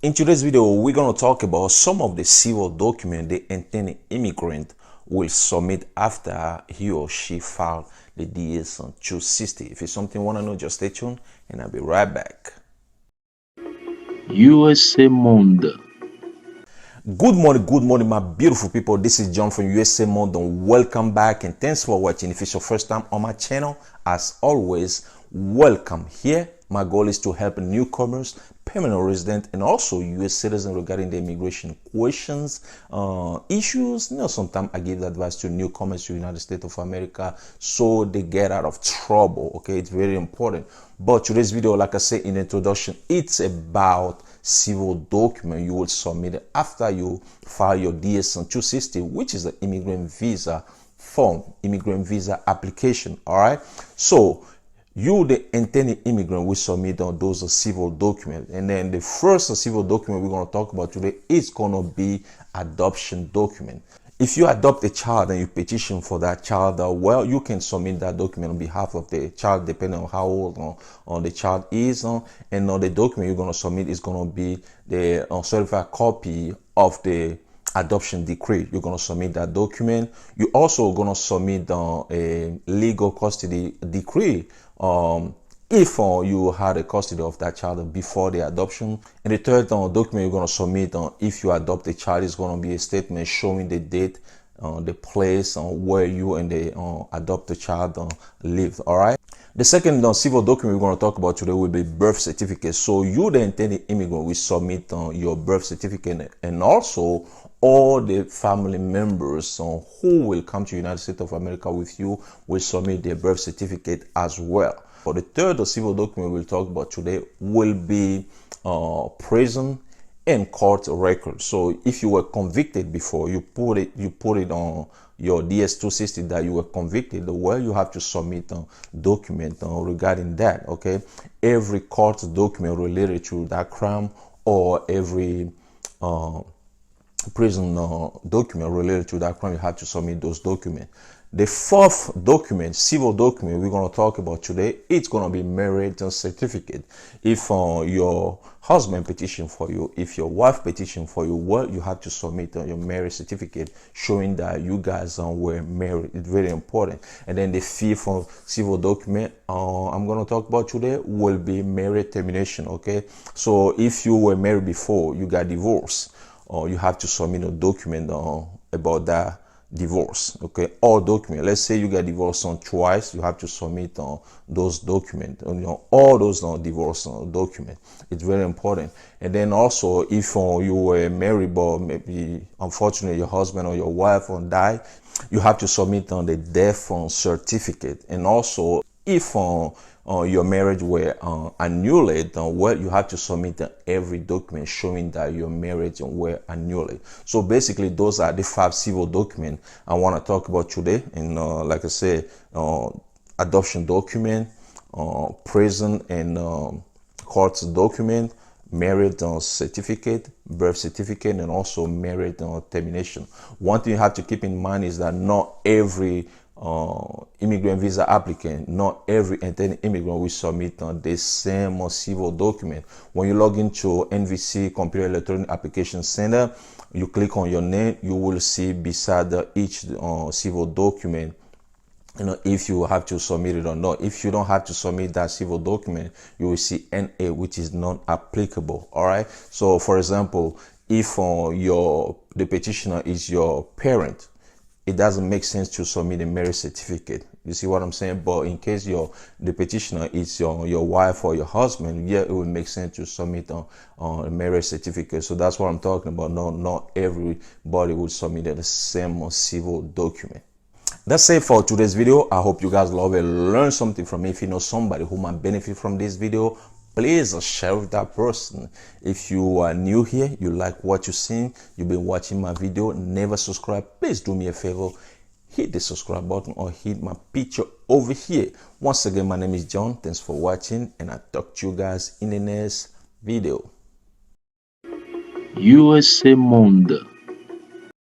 In today's video, we're going to talk about some of the civil documents the intending immigrant will submit after he or she filed the DS on 260. If it's something you want to know, just stay tuned and I'll be right back. USA Monde. Good morning, my beautiful people. This is John from USA Monde. Welcome back and thanks for watching. If it's your first time on my channel, as always, welcome here. My goal is to help newcomers, permanent resident, and also U.S. citizens regarding the immigration questions, issues. Sometimes I give advice to newcomers to the United States of America so they get out of trouble. Okay, it's very important. But today's video, like I said in the introduction, it's about civil document you will submit after you file your DS on 260, which is the immigrant visa form, immigrant visa application. All right, so you, the intended immigrant, will submit on those civil documents. And then the first civil document we're going to talk about today is going to be adoption document. If you adopt a child and you petition for that child, well, you can submit that document on behalf of the child, depending on how old the child is. And the document you're going to submit is going to be the certified copy of the adoption decree. You're going to submit that document. You're also going to submit a legal custody decree if you had a custody of that child before the adoption. And the third document you're going to submit if you adopt a child is going to be a statement showing the date, the place where you and the adopted child live. All right. The second civil document we're going to talk about today will be birth certificate. So you, the intended immigrant, will submit your birth certificate, and also all the family members who will come to the United States of America with you will submit their birth certificate as well. For the third civil document we'll talk about today will be prison and court record. So if you were convicted before, you put it on your DS-260 that you were convicted, well, you have to submit a document regarding that. Okay, every court document related to that crime, or every prison document related to that crime, you have to submit those documents. The fourth document, civil document we're going to talk about today, it's going to be marital certificate. If your husband petition for you, if your wife petition for you, well, you have to submit your marriage certificate showing that you guys were married. It's very important. And then the fifth civil document I'm going to talk about today will be marriage termination. Okay, so if you were married before, you got divorced, you have to submit a document about that divorce. Okay, all documents. Let's say you get divorced twice, you have to submit those documents. All those divorce documents. It's very important. And then also, if you were married but maybe unfortunately your husband or your wife died, you have to submit the death certificate. And also, if your marriage were annulled, well, you have to submit every document showing that your marriage were annulled. So basically, those are the 5 civil documents I want to talk about today. And like I said, adoption document, prison and court document, marriage certificate, birth certificate, and also marriage termination. One thing you have to keep in mind is that not every immigrant visa applicant, not every intended immigrant will submit the same civil document. When you log into NVC Computer Electronic Application Center, you click on your name, you will see beside each civil document, if you have to submit it or not. If you don't have to submit that civil document, you will see NA, which is not applicable. All right. So for example, if the petitioner is your parent, it doesn't make sense to submit a marriage certificate. You see what I'm saying? But in case the petitioner is your wife or your husband, yeah, it would make sense to submit a marriage certificate. So that's what I'm talking about. Not everybody will submit the same civil document. That's it for today's video. I hope you guys love it, learn something from me. If you know somebody who might benefit from this video, please share with that person. If you are new here, you like what you're seeing, you've been watching my video, never subscribe, please do me a favor, hit the subscribe button or hit my picture over here. Once again, my name is John. Thanks for watching, and I'll talk to you guys in the next video. USA Monde.